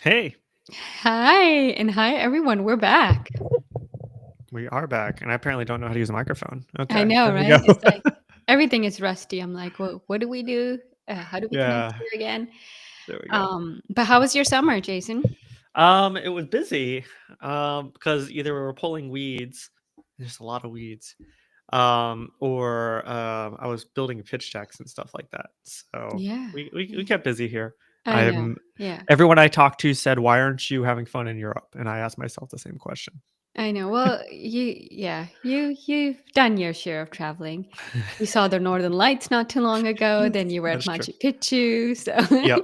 Hey, Hi, and hi everyone. We're back. we are back, and I apparently don't know how to use a microphone. I Okay, know, there we right? go. It's like everything is rusty. I'm like, well, what do we do? How do we connect Yeah, here again? there we go. But how was your summer, Jason? It was busy, because either we were pulling weeds, there's a lot of weeds, or I was building pitch decks and stuff like that. So Yeah, we yeah. kept busy here. I know. I'm Yeah, Everyone I talked to said, "Why aren't you having fun in Europe?" And I asked myself the same question. I know. Well, you've done your share of traveling. You saw the Northern Lights not too long ago. Then you were at That's true. Machu Picchu. So Yep.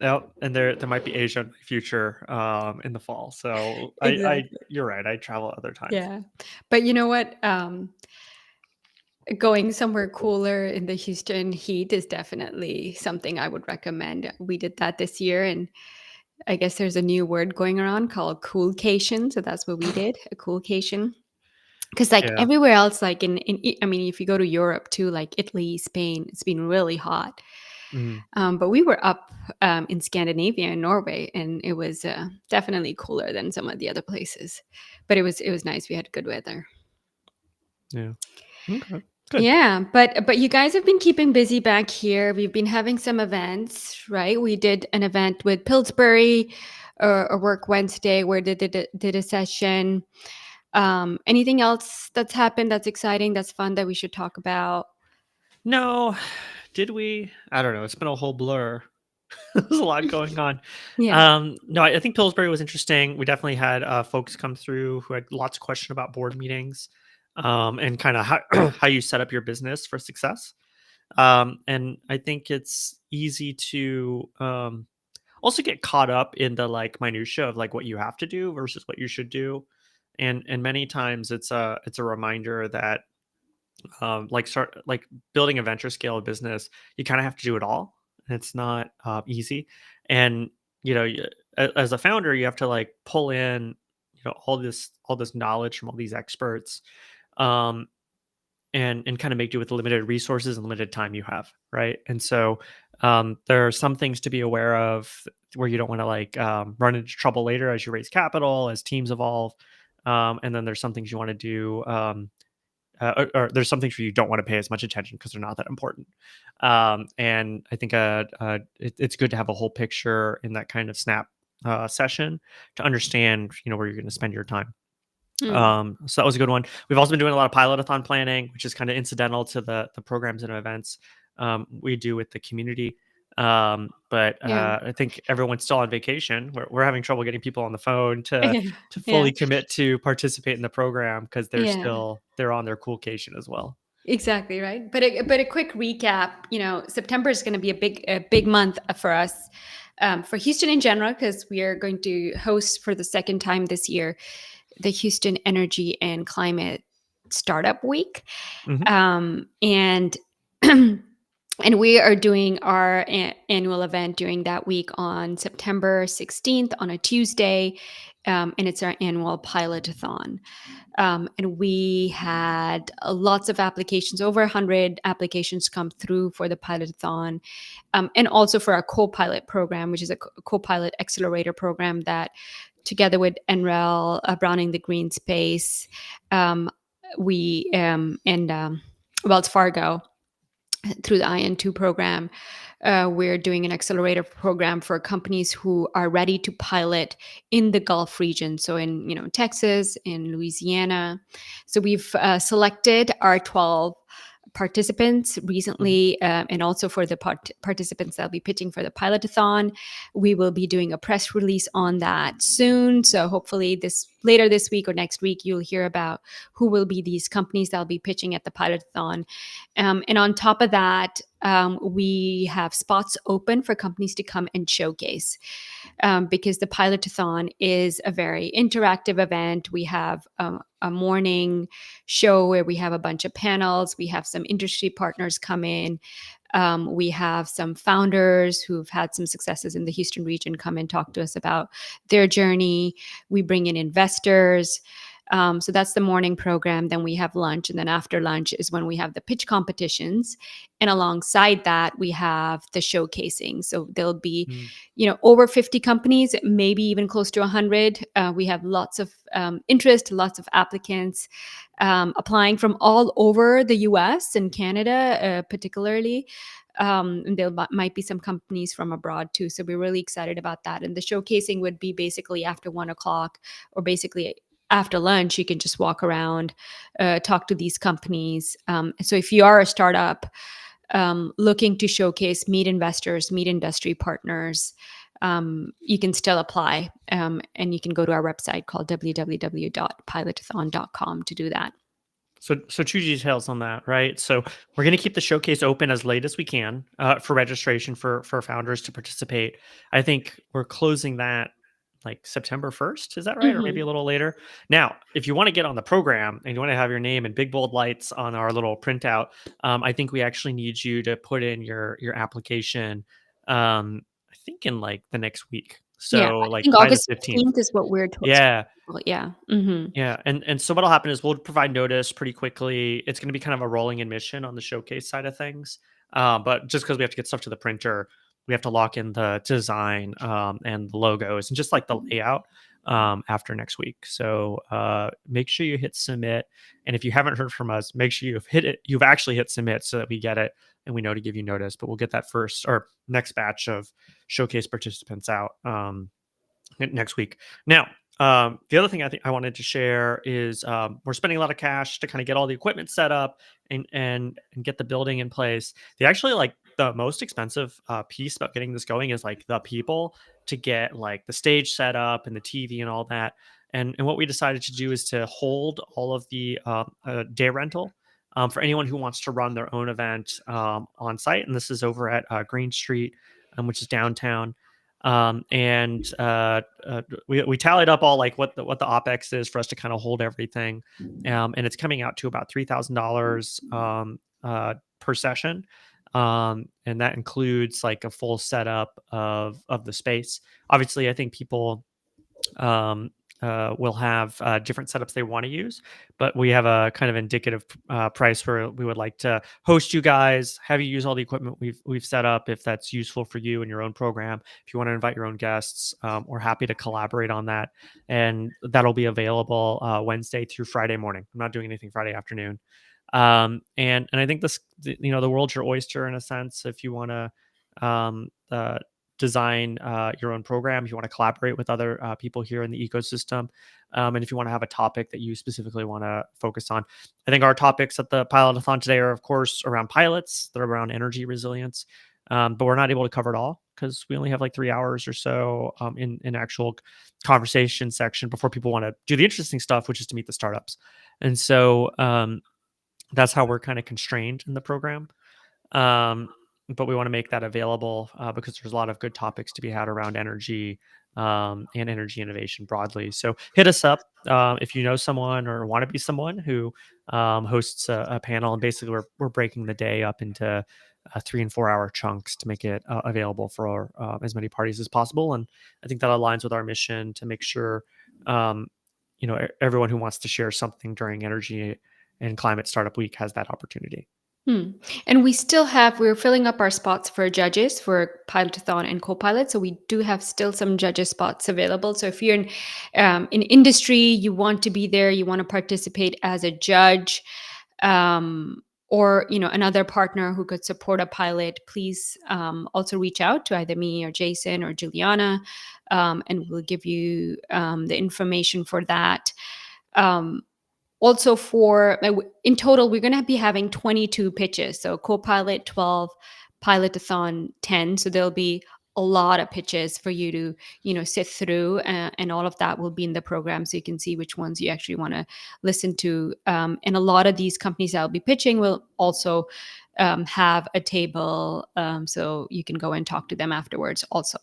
Yep, and there might be Asia in my future, in the fall. So I exactly. you're right. I travel other times. Yeah, but you know what? Going somewhere cooler in the Houston heat is definitely something I would recommend. We did that this year, and I guess there's a new word going around called coolcation. So that's what we did, a coolcation. Because like Yeah. everywhere else, like I mean, if you go to Europe too, like Italy, Spain, it's been really hot. Mhm. But we were up in Scandinavia and Norway, and it was definitely cooler than some of the other places. But it was nice. We had good weather. Yeah. Okay. Good. Yeah, but you guys have been keeping busy back here. We've been having some events, right? We did an event with Pillsbury, a Work Wednesday, where they did a session. Anything else that's happened that's exciting, that's fun that we should talk about? No, did we? I don't know. It's been a whole blur. There's a lot going on. Yeah, No, I think Pillsbury was interesting. We definitely had folks come through who had lots of questions about board meetings, and kind of how how you set up your business for success. And I think it's easy to also get caught up in the like minutia of like what you have to do versus what you should do. And many times it's a reminder that start like building a venture scale business, you kind of have to do it all. And it's not easy. And as a founder, you have to like pull in all this knowledge from all these experts, um, and kind of make do with the limited resources and limited time you have, right? And so there are some things to be aware of where you don't want to like run into trouble later as you raise capital, as teams evolve. And then there's some things you want to do, or there's some things where you don't want to pay as much attention because they're not that important. And I think it's good to have a whole picture in that kind of snap session to understand, where you're going to spend your time. mm, So that was a good one. We've also been doing a lot of pilotathon planning, which is kind of incidental to the programs and events we do with the community. But yeah, I think everyone's still on vacation. We're having trouble getting people on the phone to yeah, to yeah, fully commit to participate in the program because yeah. they're on their coolcation as well. Exactly right. But a quick recap. September is going to be a big month for us, for Houston in general, because we are going to host for the second time this year the Houston Energy and Climate Startup Week, Hmm. and and we are doing our annual event during that week on September 16th on a Tuesday, and it's our annual pilotathon. And we had lots of applications, over 100 applications come through for the pilotathon, and also for our co-pilot program, which is a co-pilot accelerator program that together with NREL, Browning the Green Space, we and Wells Fargo through the IN2 program. We're doing an accelerator program for companies who are ready to pilot in the Gulf region, so in Texas, in Louisiana. So we've selected our 12 participants Hmm. recently, and also for the participants that'll be pitching for the pilotathon. We will be doing a press release on that soon. So hopefully this later this week or next week, you'll hear about who will be these companies that'll be pitching at the pilotathon. And on top of that, we have spots open for companies to come and showcase, because the pilotathon is a very interactive event. We have a morning show where we have a bunch of panels. We have some industry partners come in. We have some founders who've had some successes in the Houston region come and talk to us about their journey. We bring in investors. So that's the morning program. Then we have lunch, and then after lunch is when we have the pitch competitions. And alongside that, we have the showcasing. So there'll be, Mm. over 50 companies, maybe even close to 100. We have lots of interest, lots of applicants applying from all over the US and Canada, particularly. And there might be some companies from abroad too. So we're really excited about that. And the showcasing would be basically after 1 o'clock, or basically after lunch. You can just walk around, talk to these companies. So if you are a startup looking to showcase, meet investors, meet industry partners, you can still apply. And you can go to our website called www.pilotathon.com to do that. So two details on that, right? So we're going to keep the showcase open as late as we can for registration for founders to participate. I think we're closing that like September 1st. Is that right? Or maybe a Mhm. little later. Now, if you want to get on the program and you want to have your name in big bold lights on our little printout, I think we actually need you to put in your application. I think in like the next week. Yeah, So I like think by the August 15th. 15th is what we're told. Yeah. Yeah. Mhm. Yeah, and so what'll happen is we'll provide notice pretty quickly. It's going to be kind of a rolling admission on the showcase side of things, but just because we have to get stuff to the printer, we have to lock in the design and the logos and just like the layout after next week. So make sure you hit submit, and if you haven't heard from us, make sure you've hit it. You've actually hit submit so that we get it and we know to give you notice. But we'll get that first or next batch of showcase participants out. Next week. Now, the other thing I think I wanted to share is we're spending a lot of cash to kind of get all the equipment set up and get the building in place. The actually like the most expensive piece about getting this going is like the people to get like the stage set up and the TV and all that. And what we decided to do is to hold all of the day rental for anyone who wants to run their own event on site. And this is over at Green Street, which is downtown. We tallied up all like what the opex is for us to kind of hold everything, and it's coming out to about $3,000 per session, and that includes like a full setup of the space. Obviously, I think people um, will have different setups they want to use, but we have a kind of indicative price where we would like to host you guys, have you use all the equipment we've set up if that's useful for you in your own program. If you want to invite your own guests, we're happy to collaborate on that, and that'll be available Wednesday through Friday morning. I'm not doing anything Friday afternoon, and I think the world's your oyster in a sense. If you want to design your own program, if you want to collaborate with other people here in the ecosystem, and if you want to have a topic that you specifically want to focus on. I think our topics at the Pilotathon today are, of course, around pilots, they're around energy resilience, but we're not able to cover it all because we only have like 3 hours or so in actual conversation section before people want to do the interesting stuff, which is to meet the startups. And so that's how we're kind of constrained in the program. Um, but we want to make that available because there's a lot of good topics to be had around energy and energy innovation broadly. So hit us up if you know someone or want to be someone who hosts a panel. And basically, we're breaking the day up into 3 and 4 hour chunks to make it available for as many parties as possible. And I think that aligns with our mission to make sure um, everyone who wants to share something during Energy and Climate Startup Week has that opportunity. Hmm. And we're filling up our spots for judges for Pilotathon and co-pilot. So we do have still some judges spots available. So if you're in industry, you want to be there, you want to participate as a judge, or another partner who could support a pilot, please also reach out to either me or Jason or Juliana, and we'll give you the information for that. Um, Also, in total, we're going to be having 22 pitches. So co-pilot 12, pilotathon 10. So there'll be a lot of pitches for you to sit through, and all of that will be in the program, so you can see which ones you actually want to listen to. And a lot of these companies that will be pitching will also have a table, so you can go and talk to them afterwards also.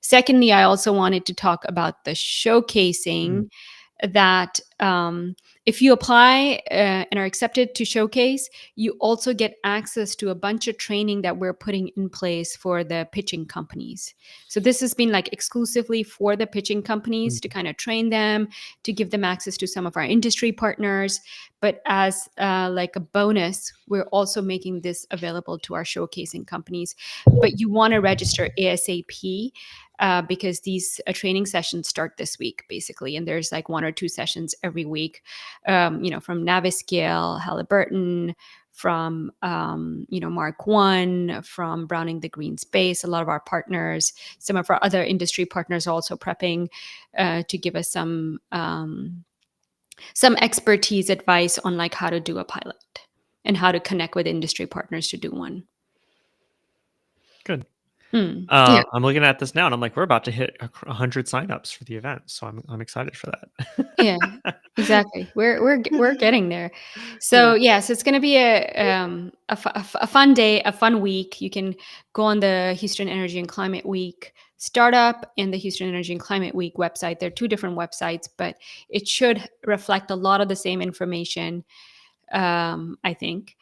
Secondly, I also wanted to talk about the Mm. showcasing that if you apply and are accepted to showcase, you also get access to a bunch of training that we're putting in place for the pitching companies. So this has been like exclusively for the pitching companies to Mhm. kind of train them, to give them access to some of our industry partners. But as like a bonus, we're also making this available to our showcasing companies. But you want to register ASAP because these training sessions start this week, basically, and there's like 1 or 2 sessions every week. From Naviscale, Halliburton, from Mark One, from Browning the Green Space, a lot of our partners, some of our other industry partners are also prepping to give us some expertise advice on like how to do a pilot and how to connect with industry partners to do one. Good. Yeah. I'm looking at this now, and I'm like, we're about to hit 100 signups for the event, so I'm excited for Yeah, that. exactly. We're getting there. So Yeah. yes, it's going to be a fun day, a fun week. You can go on the Houston Energy and Climate Week startup and the Houston Energy and Climate Week website. They're two different websites, but it should reflect a lot of the same information. I think.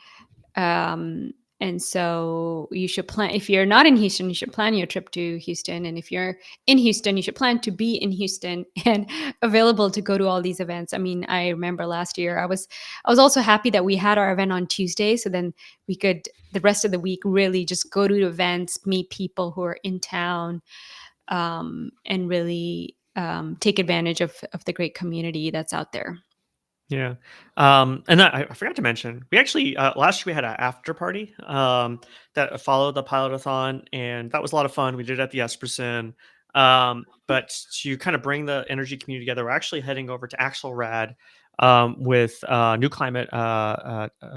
And so you should plan, if you're not in Houston, you should plan your trip to Houston. And if you're in Houston, you should plan to be in Houston and available to go to all these events. I mean, I remember last year I was also happy that we had our event on Tuesday. So then we could the rest of the week really just go to events, meet people who are in town, and really take advantage of the great community that's out there. Yeah. And I forgot to mention, we actually last year we had an after party that followed the pilotathon, and that was a lot of fun. We did it at the Esperson. But to kind of bring the energy community together, we're actually heading over to Axelrad with New Climate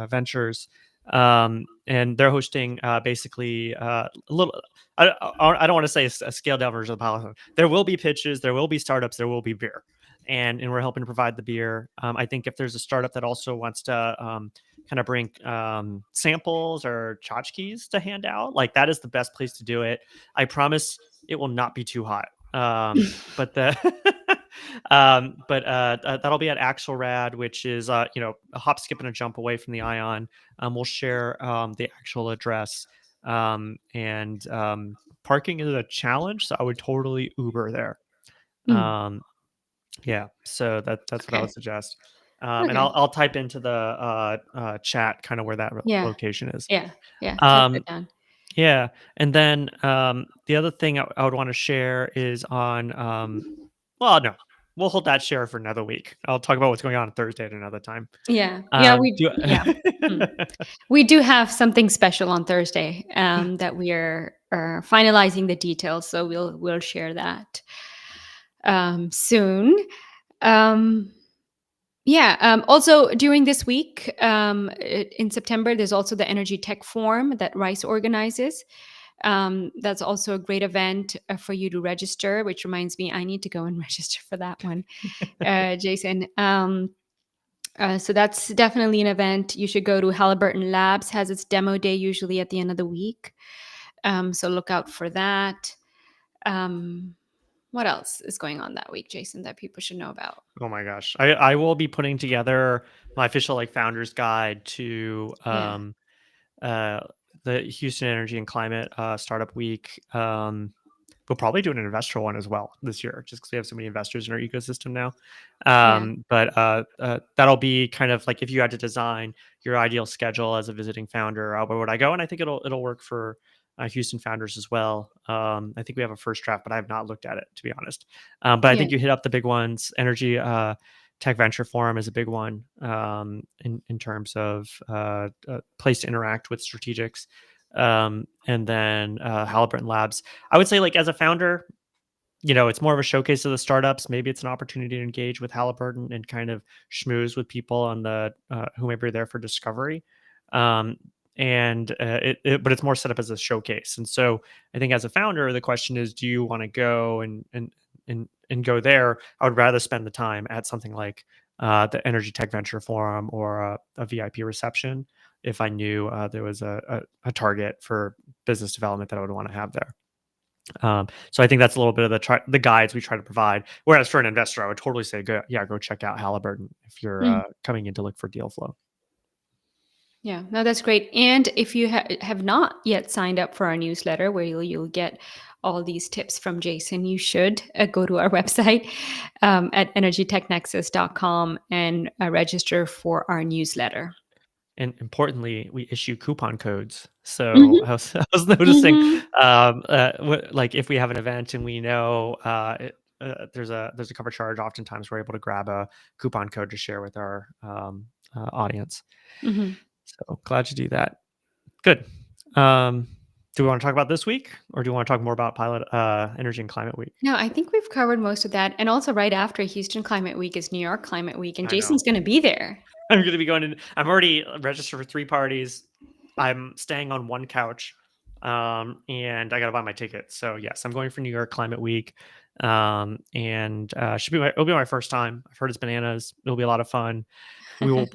Ventures. And they're hosting basically a little. I don't want to say a scaled down version of the pilotathon. There will be pitches, there will be startups, there will be beer, and we're helping to provide the beer. I think if there's a startup that also wants to kind of bring samples or tchotchkes to hand out, like that is the best place to do it. I promise it will not be too hot. But the that'll be at Axelrad, which is a hop, skip, and a jump away from the Ion. We'll share the actual address. And Parking is a challenge, so I would totally Uber there. Mm, Um, yeah, so that's what I would okay. suggest. And Okay. I'll type into the chat kind of where that Yeah. location is. Yeah. Yeah. Type that Um, down. yeah, and then the other thing I would want to share is on. Well, no, we'll hold that share for another week. I'll talk about what's going on Thursday at another time. Yeah. Yeah. Do Yeah. Mm. We do have something special on Thursday that we are finalizing the details. So we'll share that soon. Um, yeah. Also, during this week in September, there's also the Energy Tech Forum that Rice organizes. That's also a great event for you to register, which reminds me, I need to go and register for that one, Jason. So that's definitely an event you should go to. Halliburton Labs has its demo day usually at the end of the week. So look out for that. Um, what else is going on that week, Jason, that people should know about? Oh my gosh, I will be putting together my official like founders guide to Yeah. uh, the Houston Energy and Climate Startup Week. We'll probably do an investor one as well this year, just because we have so many investors in our ecosystem now. Yeah. But that'll be kind of like if you had to design your ideal schedule as a visiting founder, where would I go? And I think it'll work for Houston founders as well. I think we have a first draft, but I have not looked at it to be honest. But I Yeah. think you hit up the big ones. Energy Tech Venture Forum is a big one in terms of place to interact with strategics. And then Halliburton Labs. I would say, like, as a founder, it's more of a showcase of the startups. Maybe it's an opportunity to engage with Halliburton and kind of schmooze with people on the who may be there for discovery. Um, but it's more set up as a showcase. And so I think as a founder, the question is, do you want to go and go there? I would rather spend the time at something like the Energy Tech Venture Forum or a VIP reception if I knew there was a target for business development that I would want to have there. So I think that's a little bit of the guides we try to provide. Whereas for an investor, I would totally say, go check out Halliburton if you're Mm. coming in to look for deal flow. Yeah, no, that's great. And if you have not yet signed up for our newsletter, where you'll get all these tips from Jason, you should go to our website at energytechnexus.com and register for our newsletter. And importantly, we issue coupon codes. So Hmm. I was noticing, Hmm. like if we have an event and we know there's a cover charge, oftentimes we're able to grab a coupon code to share with our audience. Hmm. So glad to do that. Good. Um, do we want to talk about this week, or do you want to talk more about Pilot Energy and Climate Week? No, I think we've covered most of that. And also, right after Houston Climate Week is New York Climate Week, and I know. Jason's going to be there. I'm going to be going in. I'm already registered for 3 parties. I'm staying on one couch, and I got to buy my ticket. So yes, I'm going for New York Climate Week, and it'll be my first time. I've heard it's bananas. It'll be a lot of fun.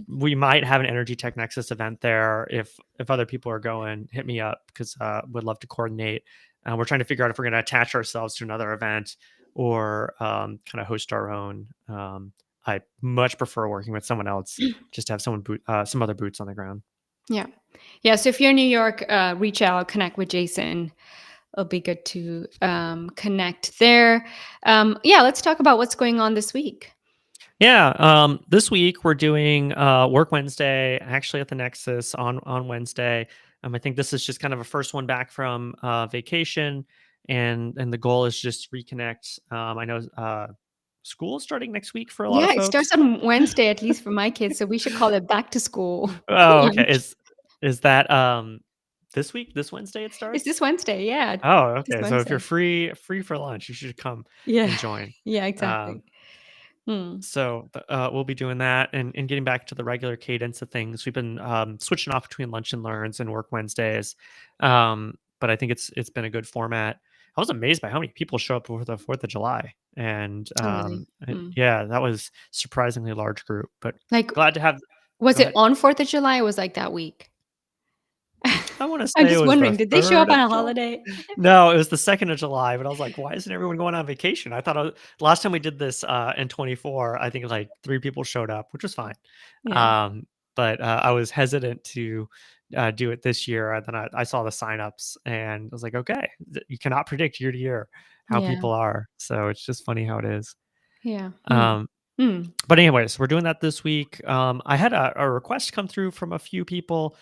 We might have an Energy Tech Nexus event there if other people are going. Hit me up because would love to coordinate. We're trying to figure out if we're going to attach ourselves to another event or kind of host our own. I much prefer working with someone else, just to have some other boots on the ground. Yeah. Yeah. So if you're in New York, reach out, connect with Jason. It'll be good to connect there. Yeah. Let's talk about what's going on this week. Yeah, this week we're doing Work Wednesday, actually at the Nexus on Wednesday. I think this is just kind of a first one back from vacation, and the goal is just reconnect. I know school is starting next week for a lot of Yeah. It starts folks. on Wednesday, at least for my kids. So we should call it back to school Oh, okay. lunch. Is that this week? This Wednesday it It's starts? this Wednesday. Yeah. Oh, This okay. So if you're Wednesday. free for lunch, you should come Yeah. and join. Yeah. Um, Exactly. Hmm. So we'll be doing that and getting back to the regular cadence of things. We've been switching off between lunch and learns and work Wednesdays, but I think it's been a good format. I was amazed by how many people show up for the 4th of July, and Oh, really? Hmm. yeah, that was surprisingly large group. But Like, glad to have. was Go it ahead. on 4th of July? Or was like that week? I want to I'm say it just was the wondering, did they show up third on of a July. holiday? No, it was the 2nd of July, but I was like, "Why isn't everyone going on vacation?" I thought last time we did this, in 24, I think, like, 3 people showed up, which was fine. Yeah. Um, but, I was hesitant to, do it this year, and then I saw the signups, and I was like, "Okay, you cannot predict year to year how Yeah. people are." So it's just funny how it is. Yeah. Mm. Um Mm. but anyways, we're doing that this week. I had a request come through from a few people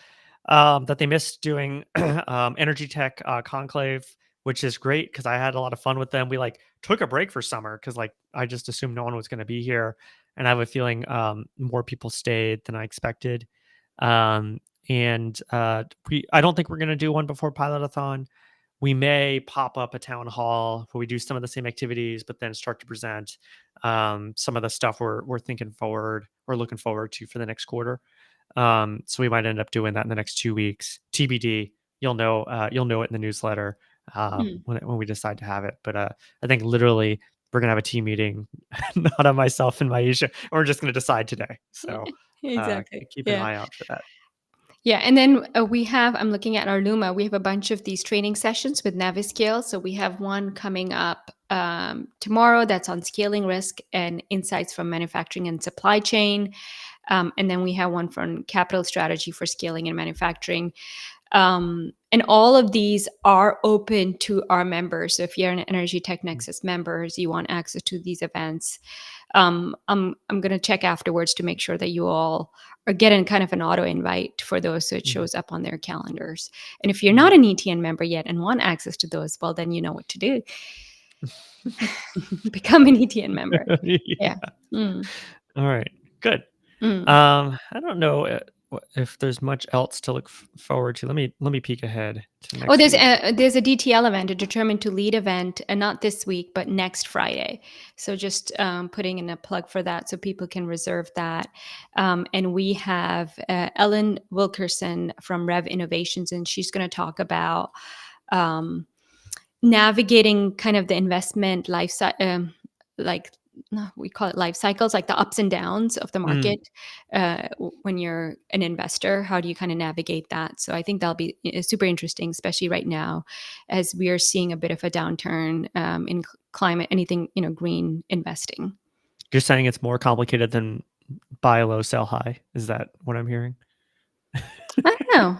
that they missed doing Energy Tech Conclave, which is great because I had a lot of fun with them. We like took a break for summer because like I just assumed no one was going to be here, and I have a feeling more people stayed than I expected. Um, and I don't think we're going to do one before Pilotathon. We may pop up a town hall where we do some of the same activities, but then start to present some of the stuff we're thinking forward or looking forward to for the next quarter. So we might end up doing that in the next 2 weeks. TBD. You'll know it in the newsletter Mm. when we decide to have it. But I think literally we're gonna have a team meeting, not on myself and Maisha. We're just gonna decide today. So Exactly. keep an Yeah. eye out for that. Yeah, and then I'm looking at our Luma. We have a bunch of these training sessions with Naviscale. So we have one coming up tomorrow that's on scaling risk and insights from manufacturing and supply chain. And then we have one from capital strategy for scaling and manufacturing. And all of these are open to our members. So if you're an Energy Tech Nexus members, you want access to these events. I'm going to check afterwards to make sure that you all are getting kind of an auto invite for those, so it Mhm. shows up on their calendars. And if you're Mhm. not an ETN member yet and want access to those, well, then you know what to do. Become an ETN member. Yeah. Yeah. Mm, All right. Good. mm. I don't know if there's much else to look forward to. Let me peek ahead to Oh, next week. there's a DTL event, a determined to lead event, and not this week, but next Friday. So just putting in a plug for that, so people can reserve that. And we have Ellen Wilkerson from Rev Innovations, and she's going to talk about um, navigating kind of the investment life, like no, we call it life cycles, like the ups and downs of the Mm. market. When you're an investor, how do you kind of navigate that? So I think that'll be super interesting, especially right now, as we are seeing a bit of a downturn in climate, anything green investing. You're saying it's more complicated than buy low, sell high. Is that what I'm hearing? I don't know.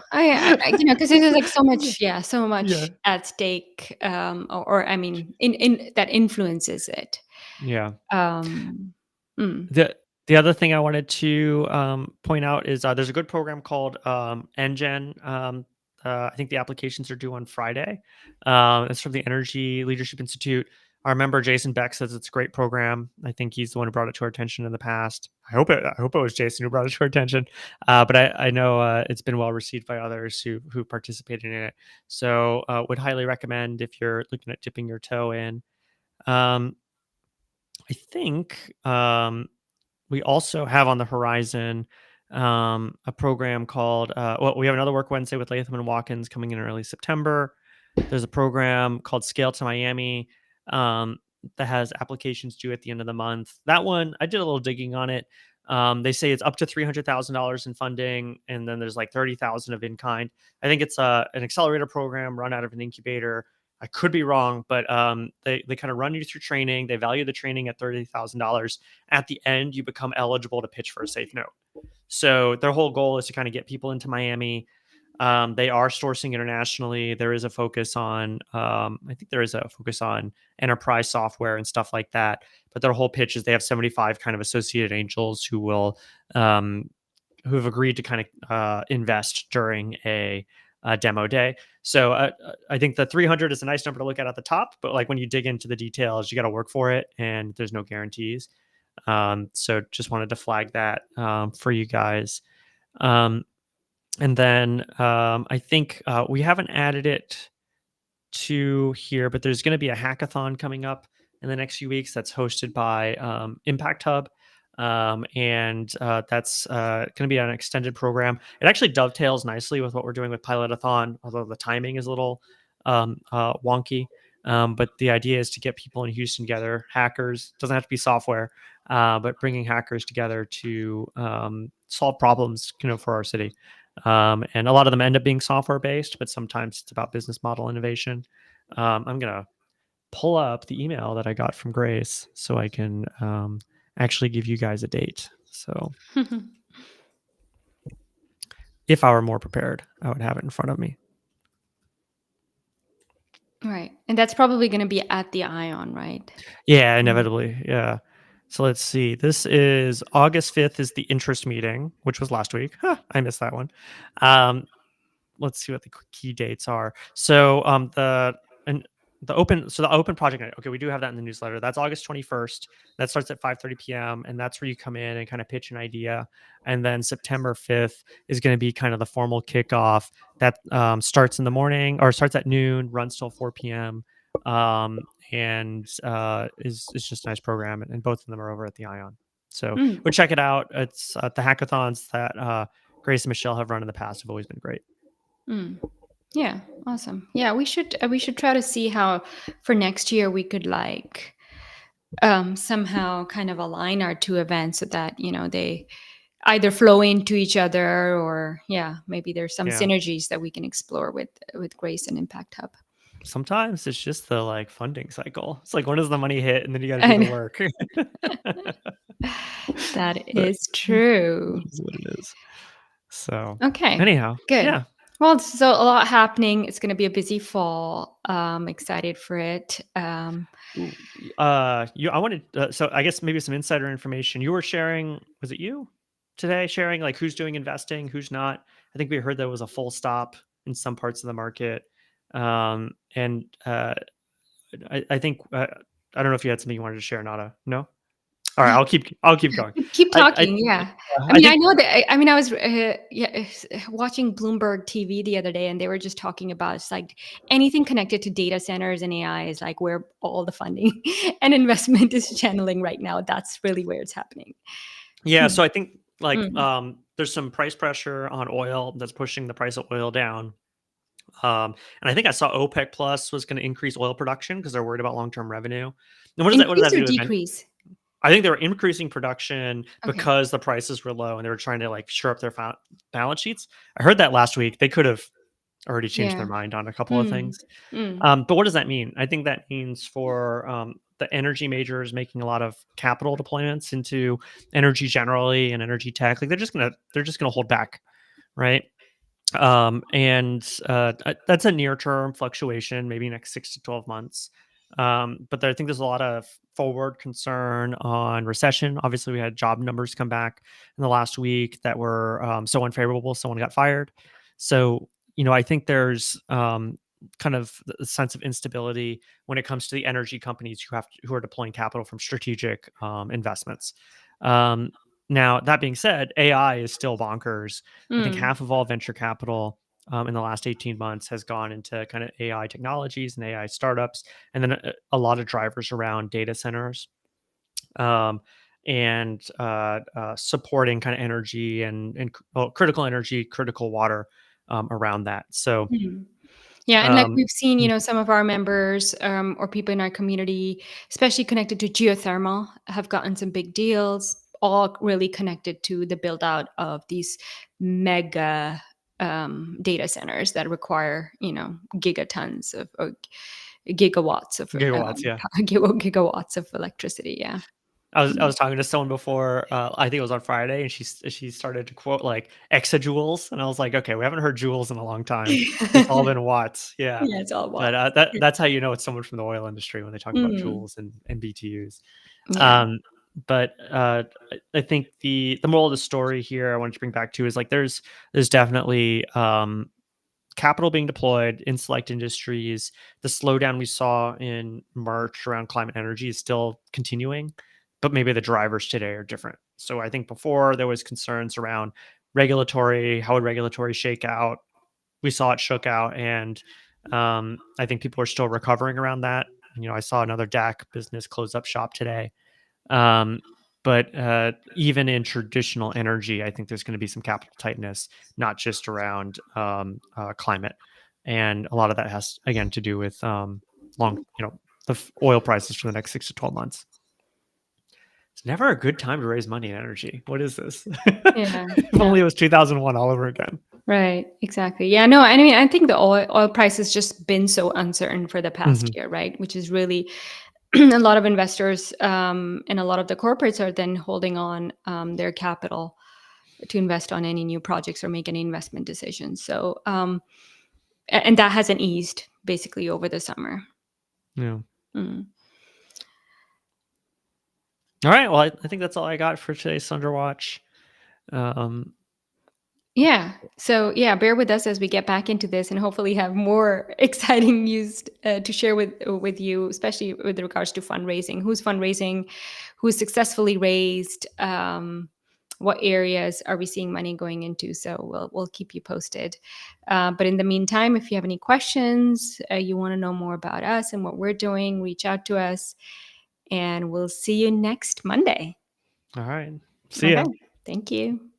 Because there's like so Yeah. much, yeah, so Yeah. much at stake, or I mean, in that influences it. Yeah. Um, mm, The other thing I wanted to point out is there's a good program called NGen. I think the applications are due on Friday. It's from the Energy Leadership Institute. Our member Jason Beck says it's a great program. I think he's the one who brought it to our attention in the past. I hope it was Jason who brought it to our attention. But I know it's been well received by others who participated in it. So would highly recommend if you're looking at dipping your toe in. Um, I think we also have on the horizon a program called well, we have another work Wednesday with Latham and Watkins coming in early September. There's a program called Scale to Miami um, that has applications due at the end of the month. That one, I did a little digging on it. They say it's up to $300,000 in funding, and then there's like 30,000 of in kind. I think it's an accelerator program run out of an incubator. I could be wrong, but they kind of run you through training. They value the training at $30,000. At the end, you become eligible to pitch for a safe note. So their whole goal is to kind of get people into Miami. They are sourcing internationally. There is a focus on, I think there is a focus on enterprise software and stuff like that. But their whole pitch is they have 75 kind of associated angels um, who have agreed to kind of invest during a demo day. So I think the 300 is a nice number to look at the top, but like when you dig into the details, you got to work for it, and there's no guarantees. So just wanted to flag that for you guys. Um, and then I think we haven't added it to here, but there's going to be a hackathon coming up in the next few weeks that's hosted by Impact Hub. And that's going to be an extended program. It actually dovetails nicely with what we're doing with Pilotathon, although the timing is a little wonky. But the idea is to get people in Houston together, hackers, doesn't have to be software, but bringing hackers together to solve problems, for our city. And a lot of them end up being software based, but sometimes it's about business model innovation. I'm gonna pull up the email that I got from Grace so I can actually give you guys a date. So if I were more prepared, I would have it in front of me. right, and that's probably going to be at the Ion, right? Yeah, Mm. inevitably. Yeah. So let's see. This is August 5th is the interest meeting, which was last week. Huh, I missed that one. Let's see what the key dates are. So the open project night. Okay, we do have that in the newsletter. That's August 21st. That starts at 5:30 p.m. and that's where you come in and kind of pitch an idea. And then September 5th is going to be kind of the formal kickoff that starts in the morning or starts at noon, runs till 4 p.m. And is just a nice program. And both of them are over at the Ion. So Mm. we'll check it out. It's the hackathons that Grace and Michelle have run in the past have always been great. Mm. Yeah, awesome. Yeah, we should try to see how for next year we could like somehow kind of align our two events so that they either flow into each other, or yeah, maybe there's some Yeah. synergies that we can explore with Grace and Impact Hub. Sometimes it's just the like funding cycle. It's like when does the money hit and then you got to do I the know. work. That But is true. it is what it is. So Okay, anyhow, good. yeah. Well, so a lot happening. It's going to be a busy fall. Excited for it. Ooh, I wanted so I guess maybe some insider information. You were sharing, was it you today sharing like who's doing investing, who's not? I think we heard there was a full stop in some parts of the market. And I think I don't know if you had something you wanted to share, Nada. No? All right, I'll keep going. Keep I talking, yeah. I I mean, I think know that I mean, I was, yeah, watching Bloomberg TV the other day, and they were just talking about it's like anything connected to data centers and AI is like where all the funding and investment is channeling right now. That's really where it's happening. yeah, Hmm. so I think like Mm. there's some price pressure on oil that's pushing the price of oil down. And I think I saw OPEC Plus was going to increase oil production because they're worried about long-term revenue. And what does that Increase have to or do with decrease? I think they were increasing production Okay. because the prices were low and they were trying to like shore up their balance sheets. I heard that last week. They could have already changed their Yeah. mind on a couple of Mm. things. Mm. But what does that mean? I think that means for the energy majors making a lot of capital deployments into energy generally and energy tech, like they're just gonna hold back, right? And that's a near term fluctuation, maybe next 6 to 12 months. But I think there's a lot of forward concern on recession. Obviously, we had job numbers come back in the last week that were so unfavorable. Someone got fired. So, I think there's kind of a sense of instability when it comes to the energy companies who are deploying capital from strategic investments. Um, Now, that being said, AI is still bonkers. I think Mm. half of all venture capital in the last 18 months has gone into kind of AI technologies and AI startups, and then a lot of drivers around data centers um, and supporting kind of energy and critical energy, critical water around that. So, Mm. Yeah, and like um, we've seen, mm, some of our members or people in our community, especially connected to geothermal, have gotten some big deals, all really connected to the build out of these mega data centers that require, gigatons of or gigawatts of gigawatts, yeah. gigawatts of electricity. Yeah. I Mm. was talking to someone before, I think it was on Friday, and she started to quote like exajoules, and I was like, okay, we haven't heard joules in a long time. It's all been watts, yeah. Yeah, it's all But watts. that's how you know it's someone from the oil industry when they talk about Mm. joules and BTUs. Yeah. Um, but I think the moral of the story here I wanted to bring back to is like there's definitely capital being deployed in select industries. The slowdown we saw in March around climate energy is still continuing, but maybe the drivers today are different. So I think before there was concerns around regulatory, how would regulatory shake out? We saw it shook out, and I think people are still recovering around that. I saw another DAC business close up shop today. Um, but even in traditional energy, I think there's going to be some capital tightness, not just around climate, and a lot of that has again to do with oil prices for the next 6 to 12 months. It's never a good time to raise money in energy. What is this? Yeah. If Yeah. only it was 2001 all over again. Right, exactly. Yeah, no, I mean, I think the oil price has just been so uncertain for the past Hmm. year, right? Which is really a lot of investors and a lot of the corporates are then holding on their capital to invest on any new projects or make any investment decisions. So, and that hasn't eased basically over the summer. Yeah. Mm. All right. Well, I think that's all I got for today's Thunderwatch. Um, Yeah. So yeah, bear with us as we get back into this, and hopefully have more exciting news to share with you, especially with regards to fundraising. Who's fundraising? Who's successfully raised? What areas are we seeing money going into? So we'll keep you posted. But in the meantime, if you have any questions, you want to know more about us and what we're doing, reach out to us, and we'll see you next Monday. all right. See Okay. ya. Thank you.